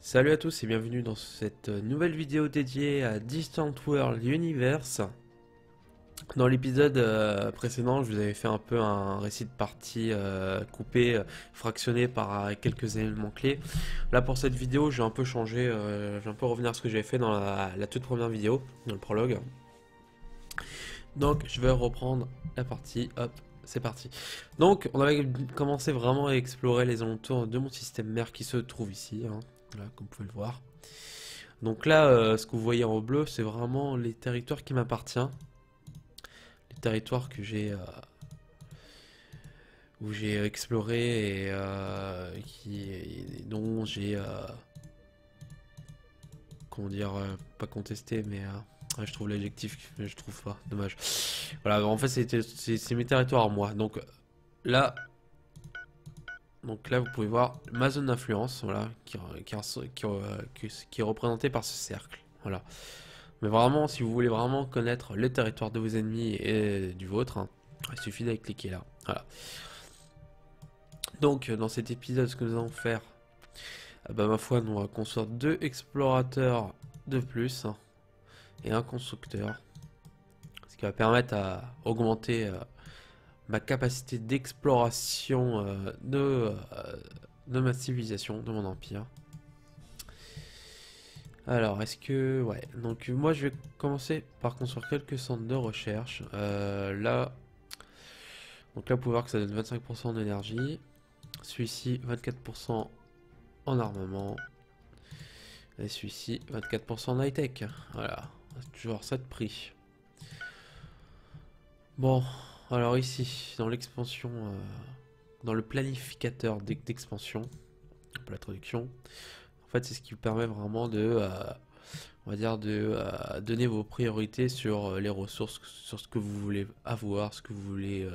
Salut à tous et bienvenue dans cette nouvelle vidéo dédiée à Distant World Universe. Dans l'épisode précédent, je vous avais fait un peu un récit de partie coupé, fractionné par quelques éléments clés. Là pour cette vidéo, j'ai un peu changé, je vais un peu revenir à ce que j'avais fait dans la toute première vidéo, dans le prologue. Donc je vais reprendre la partie, hop, c'est parti. Donc on avait commencé vraiment à explorer les alentours de mon système mère qui se trouve ici, hein, là, comme vous pouvez le voir. Donc là, ce que vous voyez en bleu, c'est vraiment les territoires qui m'appartiennent. Les territoires que j'ai où j'ai exploré et dont j'ai comment dire pas contesté mais ouais, je trouve l'adjectif je trouve pas dommage. Voilà, en fait c'est mes territoires à moi. Donc là vous pouvez voir ma zone d'influence, voilà, qui est représentée par ce cercle. Voilà. Mais vraiment, si vous voulez vraiment connaître le territoire de vos ennemis et du vôtre, hein, il suffit d'aller cliquer là. Voilà. Donc, dans cet épisode, ce que nous allons faire, bah, ma foi, nous allons construire 2 explorateurs de plus, hein, et un constructeur. Ce qui va permettre à augmenter ma capacité d'exploration de ma civilisation, de mon empire. Alors, est-ce que... Ouais, donc moi je vais commencer par construire quelques centres de recherche. Donc là, vous pouvez voir que ça donne 25% d'énergie. Celui-ci, 24% en armement. Et celui-ci, 24% en high-tech. Voilà, c'est toujours ça de prix. Bon, alors ici, dans l'expansion, dans le planificateur d'expansion, pour la traduction, en fait, c'est ce qui vous permet vraiment de, on va dire, de donner vos priorités sur les ressources, sur ce que vous voulez avoir, ce que vous voulez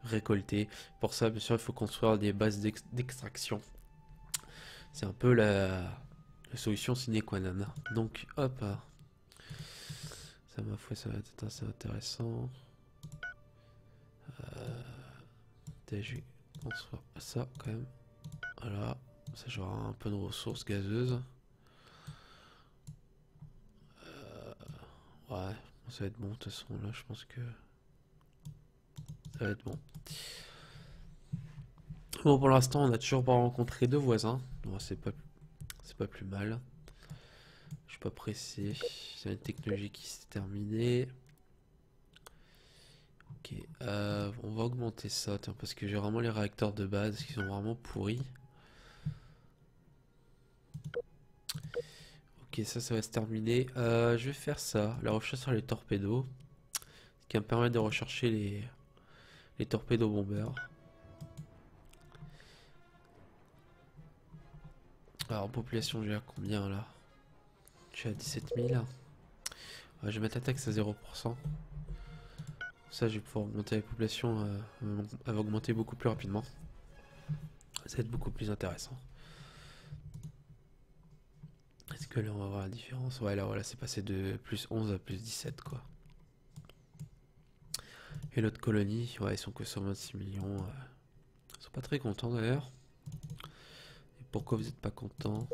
récolter. Pour ça, bien sûr, il faut construire des bases d'extraction. C'est un peu la solution sine qua non. Donc, hop. Ça, ma foi, ça va être assez intéressant. Je vais construire ça quand même. Voilà. Ça, j'aurai un peu de ressources gazeuses. Ouais, ça va être bon. De toute façon, là, je pense que ça va être bon. Bon, pour l'instant, on n'a toujours pas rencontré de voisins. Bon, c'est pas plus mal. Je suis pas pressé. C'est une technologie qui s'est terminée. Ok, on va augmenter ça, tiens, parce que j'ai vraiment les réacteurs de base qui sont vraiment pourris. Ok, ça va se terminer. Je vais faire ça, la recherche sur les torpédos, ce qui va me permettre de rechercher les torpédos bombeurs. Alors, en population, j'ai à combien là? Je suis à 17 000. Ouais, je vais mettre la taxe à 0%. Ça, je vais pouvoir augmenter la population, elle va augmenter beaucoup plus rapidement. Ça va être beaucoup plus intéressant. Est-ce que là, on va voir la différence? Ouais, là, voilà, c'est passé de plus 11 à plus 17, quoi. Et l'autre colonie, ouais, ils sont que sur 26 millions. Ils sont pas très contents d'ailleurs. Et pourquoi vous n'êtes pas contents?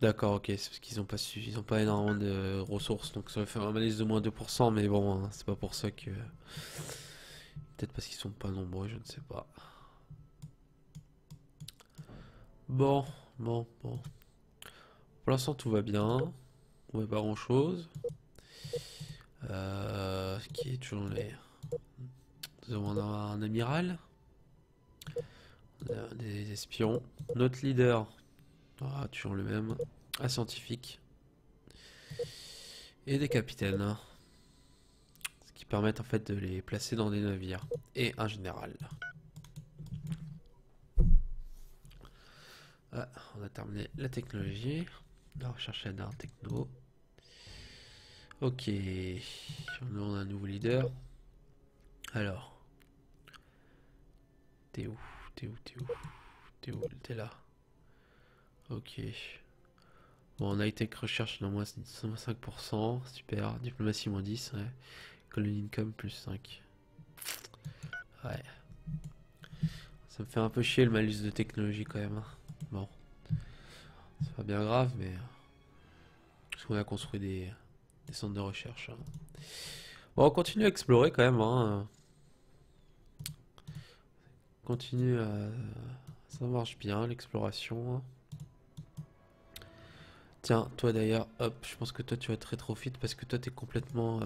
D'accord, ok, c'est parce qu'ils ont pas ils ont pas énormément de ressources, donc ça va faire un malaise de moins 2%, mais bon, hein, c'est pas pour ça que... Peut-être parce qu'ils sont pas nombreux, je ne sais pas. Bon, bon. Pour l'instant, tout va bien. On voit pas grand-chose. Qui est toujours les... Nous avons un amiral. Des espions. Notre leader, toujours le même. Un scientifique. Et des capitaines. Ce qui permet en fait de les placer dans des navires. Et un général. Ah, on a terminé la technologie. La recherche d'art techno. Ok. On a un nouveau leader. Alors. T'es où? T'es là. Ok. Bon, on a été recherche dans moins 5%. Super. Diplomatie moins 10. Ouais. Colony income plus 5. Ouais. Ça me fait un peu chier le malus de technologie quand même, hein. Bon, c'est pas bien grave, mais parce qu'on a construit des centres de recherche, hein. Bon, on continue à explorer quand même, hein. Continue à... Ça marche bien, l'exploration, hein. Tiens, toi d'ailleurs, hop, je pense que toi tu vas te rétrofit parce que toi t'es complètement...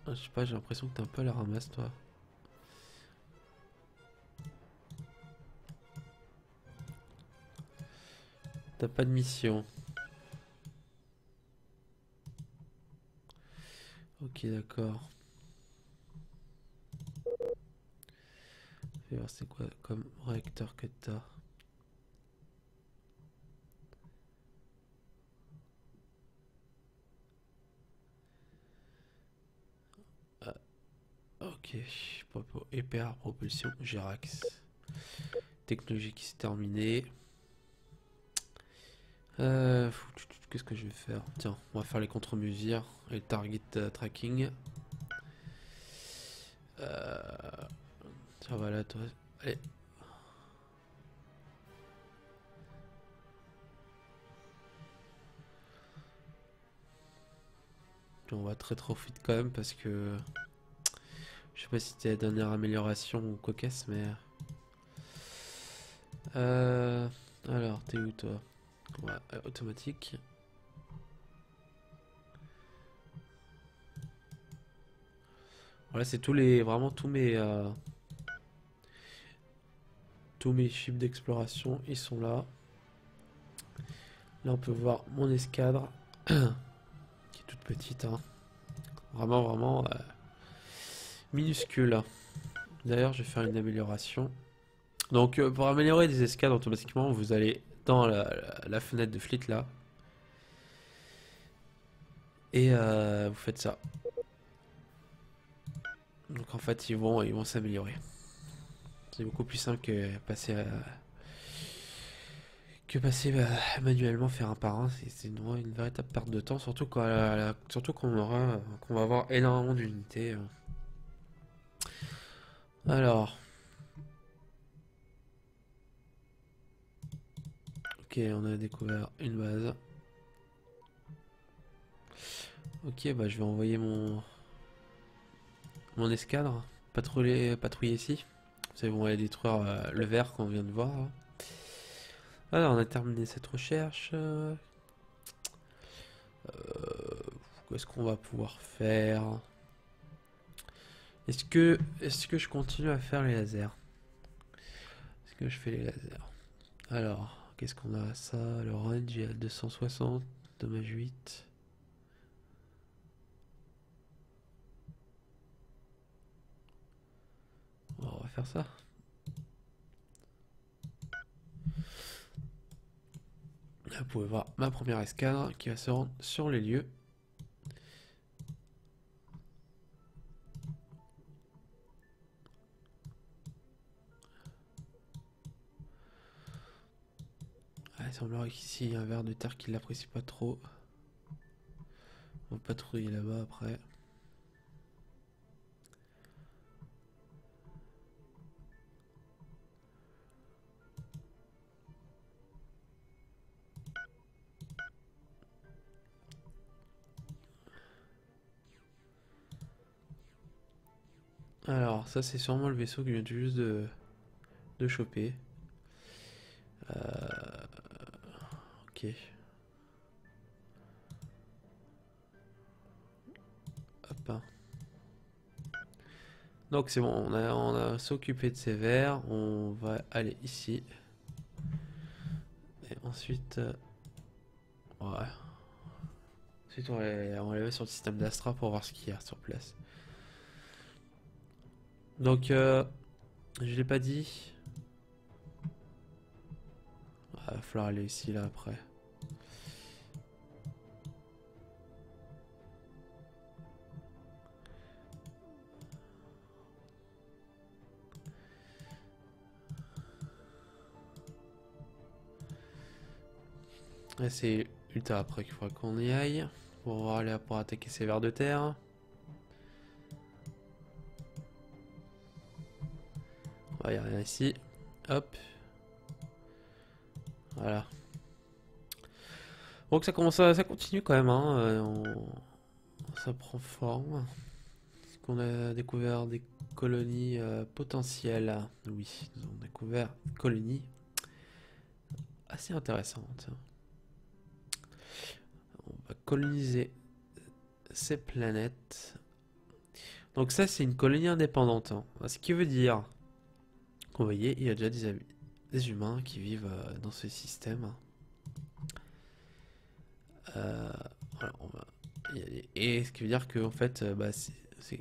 je sais pas, j'ai l'impression que t'es un peu à la ramasse, toi. T'as pas de mission. Ok, d'accord. Je vais voir c'est quoi comme réacteur que t'as. Ah, ok, EPR, propulsion, Gerax. Technologie qui s'est terminée. Qu'est-ce que je vais faire? Tiens, on va faire les contre-mesures et le target tracking. Ça va là, toi. Allez. On va très trop vite quand même parce que je sais pas si c'était la dernière amélioration ou cocasse, mais alors t'es où toi? Ouais, automatique. Voilà, c'est vraiment tous mes chiffres d'exploration, ils sont là. Là, on peut voir mon escadre qui est toute petite, hein. Vraiment minuscule. D'ailleurs, je vais faire une amélioration. Donc, pour améliorer des escadres automatiquement, vous allez dans la fenêtre de fleet là. Et vous faites ça. Donc, en fait, ils vont s'améliorer. C'est beaucoup plus simple que manuellement faire un par un. C'est une véritable perte de temps, surtout surtout qu'on va avoir énormément d'unités. Alors, ok, on a découvert une base. Ok, bah je vais envoyer mon escadre patrouiller ici. C'est bon, aller détruire le verre qu'on vient de voir, là. Alors, on a terminé cette recherche. Qu'est-ce qu'on va pouvoir faire? Est-ce que je continue à faire les lasers? Est-ce que je fais les lasers? Alors, qu'est-ce qu'on a? Ça, le range est à 260, dommage 8. Bon, on va faire ça. Là, vous pouvez voir ma première escadre qui va se rendre sur les lieux. Ah, il semblerait qu'ici il y a un ver de terre qui l'apprécie pas trop. On va patrouiller là-bas après. Alors, ça c'est sûrement le vaisseau que je viens tout juste de choper. Ok. Hop, hein. Donc c'est bon, on a s'occupé de ces vers. On va aller ici. Et ensuite... ouais. Ensuite on va aller sur le système d'Astra pour voir ce qu'il y a sur place. Donc, je l'ai pas dit. Il va falloir aller ici, là, après. Et c'est ultra après qu'il faudra qu'on y aille. Pour aller pour attaquer ces vers de terre. il n'y a rien ici. Hop. Voilà. Donc ça commence ça continue quand même, hein. Ça prend forme. Est-ce qu'on a découvert des colonies potentielles? Oui, nous avons découvert des colonies assez intéressantes. On va coloniser ces planètes. Donc ça, c'est une colonie indépendante, hein. Ce qui veut dire qu'on voyez, il y a déjà des humains qui vivent dans ce système. Euh, voilà, et ce qui veut dire que en fait, bah, qu'il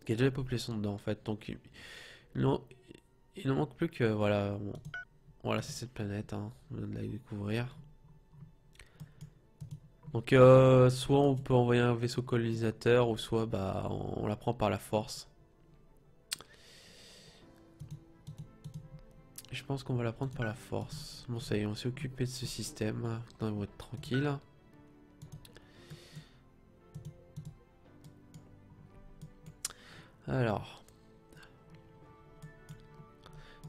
y a déjà la population dedans en fait. Donc il n'en il n'en manque plus que voilà, bon, voilà, c'est cette planète, hein, on vient de la découvrir. Donc soit on peut envoyer un vaisseau colonisateur, ou soit bah on la prend par la force. Je pense qu'on va la prendre par la force. Bon, ça y est, on s'est occupé de ce système. On va être tranquille. Alors.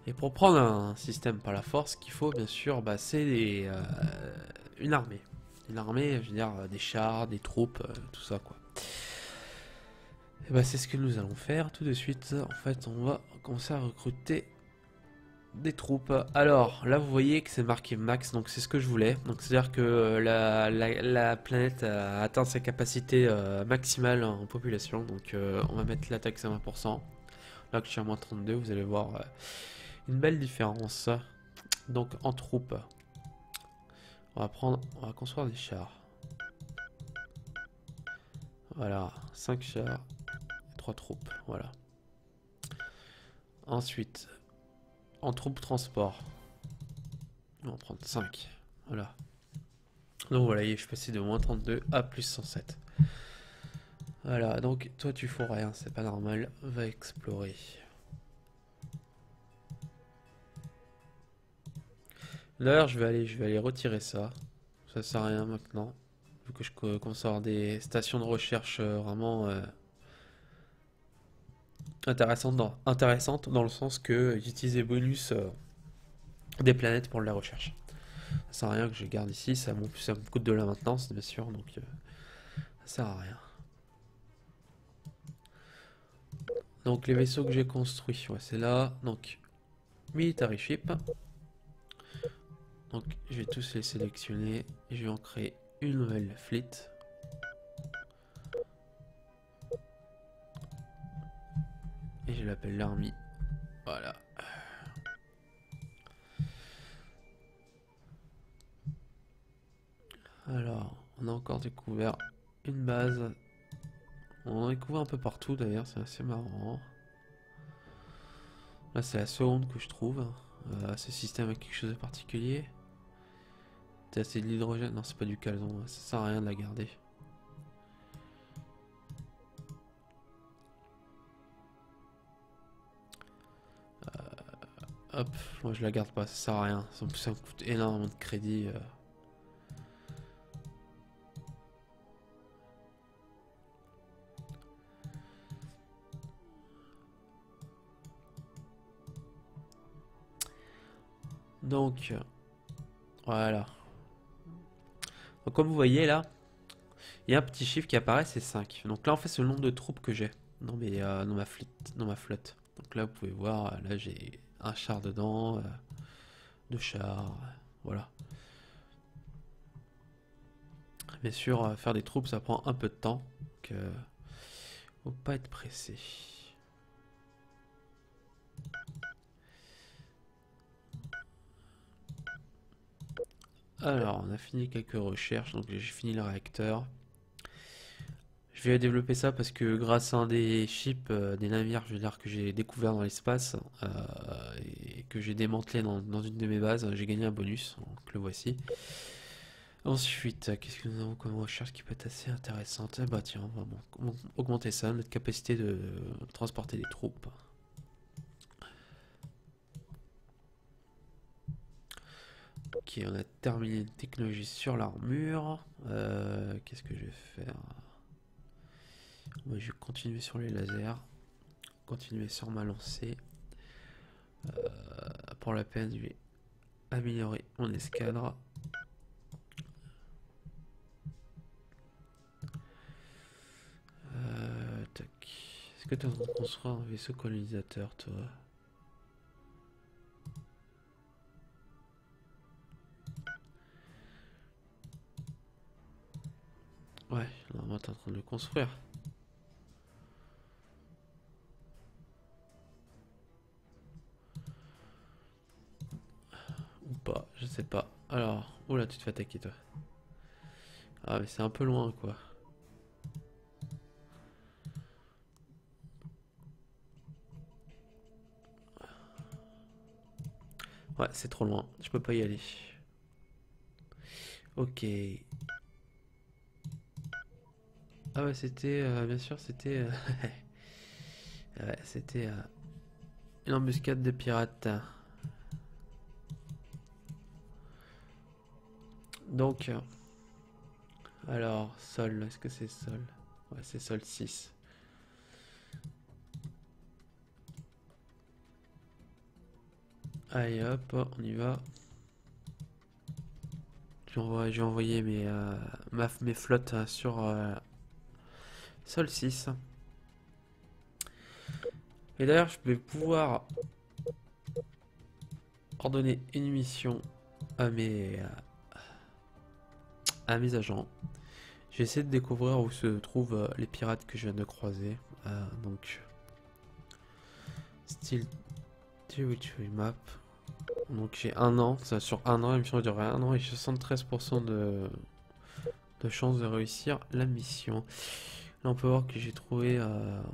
Et pour prendre un système par la force, ce qu'il faut, bien sûr, bah, c'est une armée. Une armée, je veux dire, des chars, des troupes, tout ça, quoi. Et bah, c'est ce que nous allons faire tout de suite. En fait, on va commencer à recruter des troupes. Alors, là, vous voyez que c'est marqué max, donc c'est ce que je voulais. Donc, c'est-à-dire que la planète a atteint sa capacité maximale en population. Donc, on va mettre l'attaque à 20%. Là, que je suis à moins 32, vous allez voir une belle différence. Donc, en troupes, on va construire des chars. Voilà, 5 chars, 3 troupes, voilà. Ensuite, en troupes transport, on va en prendre 5, voilà. Donc voilà, je suis passé de moins 32 à plus 107. Voilà, donc toi tu fous rien, c'est pas normal, va explorer. D'ailleurs, je vais aller retirer ça. Ça sert à rien maintenant. Vu que je commence à avoir des stations de recherche vraiment intéressantes dans le sens que j'utilise les bonus des planètes pour la recherche. Ça sert à rien que je garde ici, ça me coûte de la maintenance bien sûr, donc ça sert à rien. Donc les vaisseaux que j'ai construits, ouais, c'est là. Donc military ship. Donc je vais tous les sélectionner. Je vais en créer une nouvelle fleet. Et je l'appelle l'army. Voilà. Alors, on a encore découvert une base. On en a découvert un peu partout d'ailleurs, c'est assez marrant. Là, c'est la seconde que je trouve. Ce système a quelque chose de particulier. C'est de l'hydrogène. Non, c'est pas du calzon. Ça sert à rien de la garder. Hop, moi je la garde pas, ça sert à rien. En plus, ça me coûte énormément de crédit. Donc, voilà. Donc, comme vous voyez là, il y a un petit chiffre qui apparaît, c'est 5. Donc là, en fait, c'est le nombre de troupes que j'ai dans ma flotte. Donc là, vous pouvez voir, là j'ai un char dedans, deux chars, voilà. Bien sûr, faire des troupes, ça prend un peu de temps. Donc, faut pas être pressé. Alors, on a fini quelques recherches, donc j'ai fini le réacteur. Je vais développer ça parce que grâce à un des ships, des navires, je veux dire, que j'ai découvert dans l'espace et que j'ai démantelé dans une de mes bases, j'ai gagné un bonus, donc le voici. Ensuite, qu'est-ce que nous avons comme recherche qui peut être assez intéressante? Eh bah tiens, on va augmenter ça, notre capacité de transporter des troupes. Ok, on a terminé une technologie sur l'armure. Qu'est-ce que je vais faire? Ouais, je vais continuer sur les lasers. Continuer sur ma lancée. pour la peine, je vais améliorer mon escadre. Tac. Est-ce que tu as construit un vaisseau colonisateur, toi? Ouais, normalement t'es en train de le construire. Ou pas, je sais pas. Alors, oula, tu te fais attaquer toi. Ah mais c'est un peu loin quoi. Ouais, c'est trop loin, je peux pas y aller. Ok. Ah ouais, c'était, bien sûr, c'était... ouais, c'était une embuscade de pirates. Donc, alors, sol, est-ce que c'est sol? Ouais, c'est sol 6. Allez hop, on y va. Je vais envoyer mes flottes sur sol 6. Et d'ailleurs, je vais pouvoir ordonner une mission à mes agents. Je vais essayer de découvrir où se trouvent les pirates que je viens de croiser. Donc, style territory map. Donc j'ai un an, ça sur un an, la mission va durer un an et j'ai 73% de chance de réussir la mission. Là on peut voir que j'ai trouvé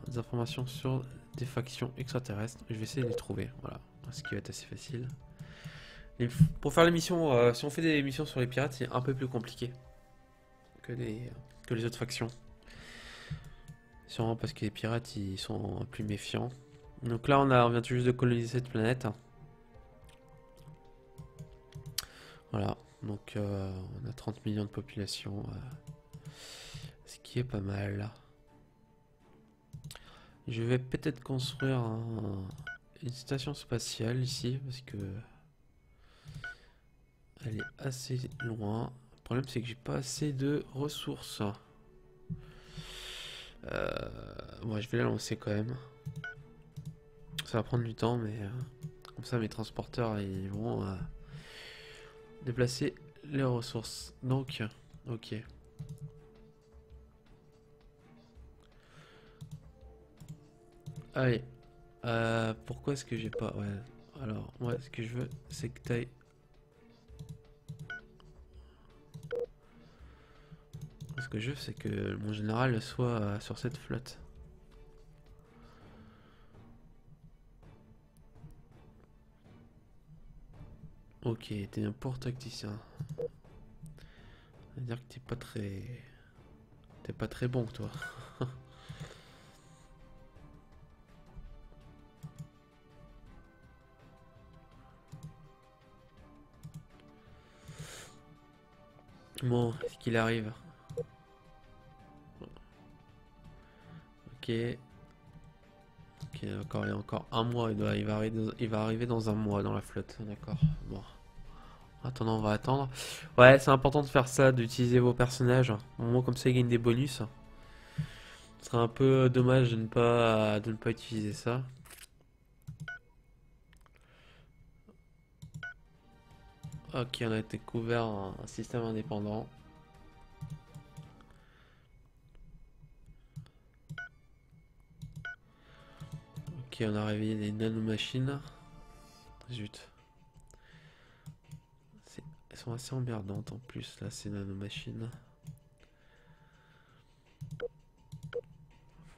des informations sur des factions extraterrestres. Je vais essayer de les trouver, voilà, ce qui va être assez facile. Pour faire les missions, si on fait des missions sur les pirates, c'est un peu plus compliqué que les autres factions. Sûrement parce que les pirates ils sont plus méfiants. Donc là on vient tout juste de coloniser cette planète. Voilà, donc on a 30 millions de population, ce qui est pas mal. Je vais peut-être construire une station spatiale ici, parce que elle est assez loin. Le problème c'est que j'ai pas assez de ressources. Moi je vais la lancer quand même. Ça va prendre du temps, mais comme ça mes transporteurs ils vont déplacer les ressources. Donc, ok. Allez. Pourquoi est-ce que j'ai pas... Ouais. Alors, moi, ce que je veux, c'est que t'ailles... Ce que je veux, c'est que mon général soit sur cette flotte. Ok, t'es un port tacticien. Ça veut dire que t'es pas très... T'es pas très bon, toi. Bon, est-ce qu'il arrive? Ok. Ok, d'accord, il y a encore un mois. Il va arriver dans un mois dans la flotte. D'accord. Bon. Attendons, on va attendre. Ouais, c'est important de faire ça, d'utiliser vos personnages. Au moins, comme ça, ils gagnent des bonus. Ce serait un peu dommage de ne pas utiliser ça. Ok, on a découvert un système indépendant. Ok, on a réveillé des nanomachines. Zut. Elles sont assez emmerdantes en plus, là, ces nanomachines. Il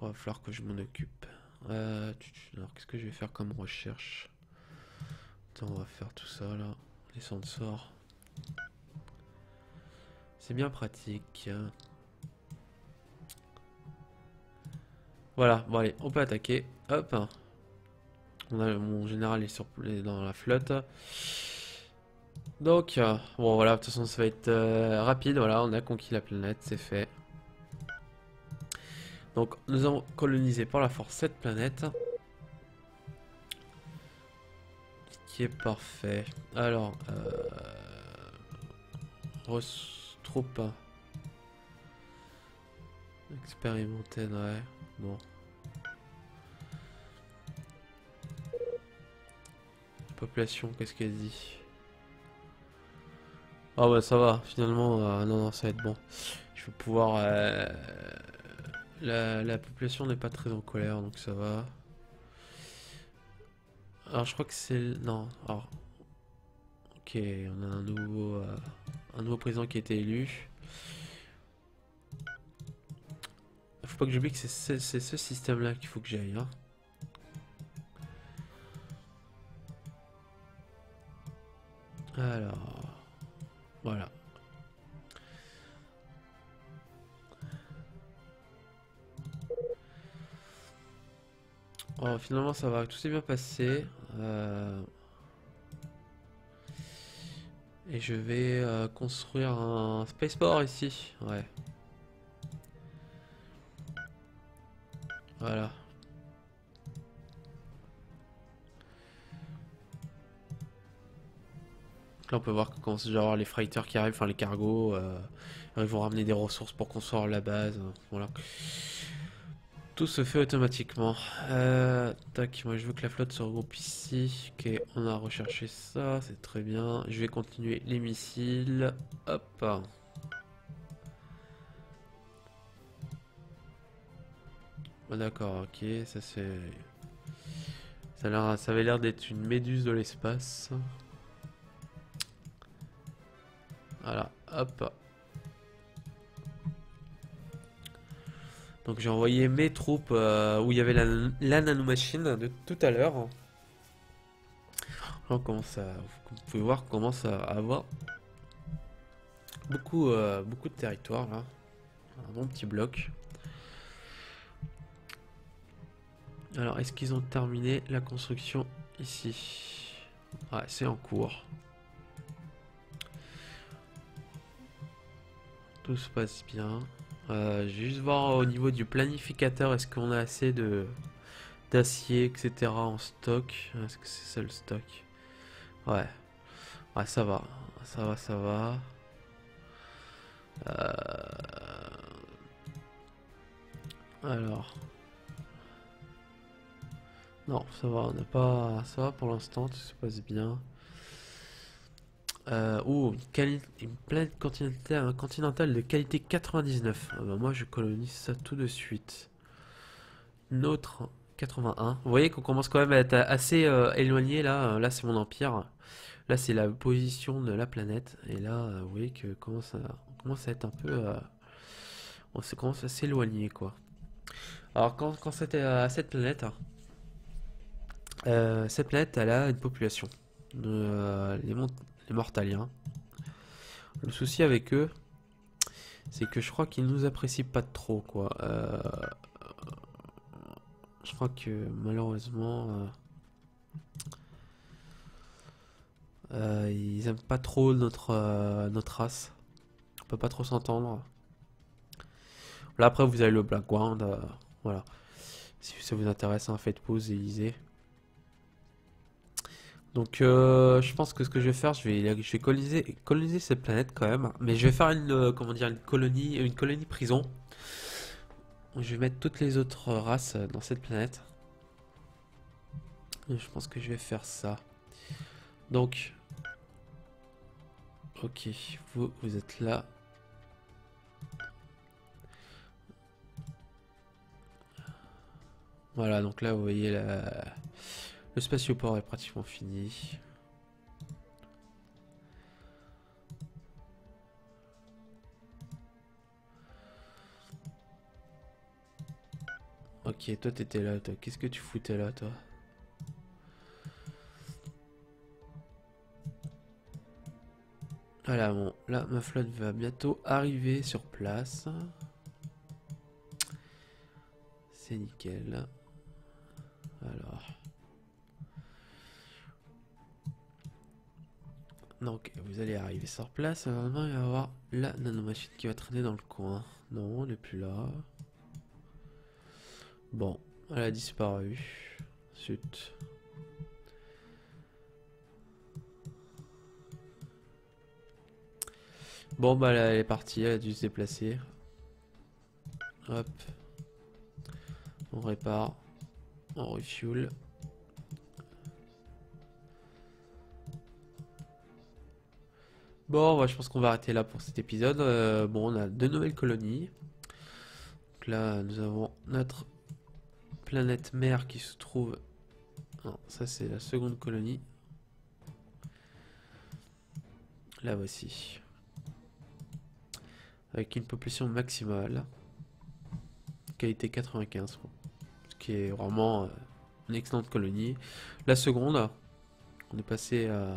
va falloir que je m'en occupe. Alors, qu'est-ce que je vais faire comme recherche? Attends, on va faire tout ça, là. Les sensors. C'est bien pratique. Voilà, bon allez, on peut attaquer. Hop. Mon général est dans la flotte. Donc, bon voilà, de toute façon ça va être rapide. Voilà, on a conquis la planète, c'est fait. Donc, nous avons colonisé par la force cette planète. qui est parfait. Alors, troupe expérimentée, ouais. Bon. Population, qu'est-ce qu'elle dit? Ah ouais, ça va, finalement, non, non, ça va être bon. Je vais pouvoir... la population n'est pas très en colère, donc ça va. Alors, je crois que c'est... Non, alors... Ok, on a un nouveau président qui a été élu. Faut pas que j'oublie que c'est ce système-là qu'il faut que j'aille, hein. Alors... Voilà. Oh, finalement, ça va, tout s'est bien passé. Et je vais construire un spaceport ici. Ouais. Voilà. Là, on peut voir qu'on commence déjà à avoir les freighters qui arrivent, enfin les cargos. Ils vont ramener des ressources pour construire la base. Voilà. Tout se fait automatiquement. Tac, moi je veux que la flotte se regroupe ici. Ok, on a recherché ça, c'est très bien. Je vais continuer les missiles. Hop. Ah, d'accord, ok, ça c'est... Ça avait l'air d'être une méduse de l'espace. Voilà, hop. Donc j'ai envoyé mes troupes où il y avait la nanomachine de tout à l'heure. On commence à, vous pouvez voir qu'on commence à avoir beaucoup de territoire là. Un bon petit bloc. Alors est-ce qu'ils ont terminé la construction ici? Ouais, c'est en cours. Tout se passe bien. Je vais juste voir au niveau du planificateur, est-ce qu'on a assez de d'acier, etc. en stock? Est-ce que c'est ça le stock? Ouais. Ouais, ça va. Ça va, ça va. Alors. Non, ça va, on n'a pas. Ça va pour l'instant, tout se passe bien. Une planète continentale de qualité 99. Ah bah, moi je colonise ça tout de suite. Une autre 81. Vous voyez qu'on commence quand même à être assez éloigné là. Là c'est mon empire. Là c'est la position de la planète. Et là vous voyez que on commence à être un peu... on se commence à s'éloigner quoi. Alors quand c'était à cette planète elle a une population. Les Mortaliens. Le souci avec eux, c'est que je crois qu'ils nous apprécient pas trop, quoi. Je crois que malheureusement, ils aiment pas trop notre race. On peut pas trop s'entendre. Là après, vous avez le background, voilà. Si ça vous intéresse, hein, faites pause et lisez. Donc, je pense que ce que je vais faire, je vais coloniser cette planète quand même, mais je vais faire comment dire, une colonie prison. Je vais mettre toutes les autres races dans cette planète. Et je pense que je vais faire ça. Donc, ok, vous êtes là. Voilà, donc là, vous voyez, le spatioport est pratiquement fini. Ok, toi, t'étais là, toi. Qu'est-ce que tu foutais là, toi? Voilà, bon, là, ma flotte va bientôt arriver sur place. C'est nickel. Alors. Donc, vous allez arriver sur place. Normalement, il va y avoir la nanomachine qui va traîner dans le coin. Non, elle n'est plus là. Bon, elle a disparu. Zut. Bon bah là, elle est partie, elle a dû se déplacer. Hop. On répare. On refuel. Bon, bah, je pense qu'on va arrêter là pour cet épisode. Bon, on a 2 nouvelles colonies. Donc là, nous avons notre planète mère qui se trouve... Non, ça c'est la seconde colonie. Là voici. Avec une population maximale. Qualité 95. Bon. Ce qui est vraiment une excellente colonie. La seconde, on est passé à...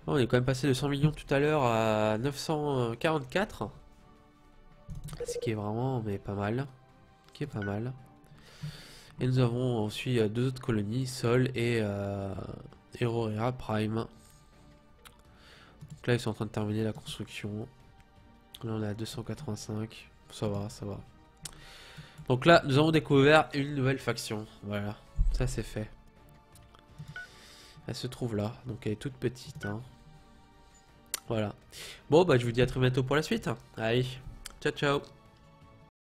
On est quand même passé de 100 millions tout à l'heure à 944. Ce qui est vraiment mais pas mal. Qui est pas mal. Et nous avons ensuite 2 autres colonies, Sol et Aurora Prime. Donc là ils sont en train de terminer la construction. Là on est à 285. Ça va, ça va. Donc là nous avons découvert une nouvelle faction. Voilà, ça c'est fait. Elle se trouve là, donc elle est toute petite. Hein. Voilà. Bon bah je vous dis à très bientôt pour la suite. Allez, ciao ciao.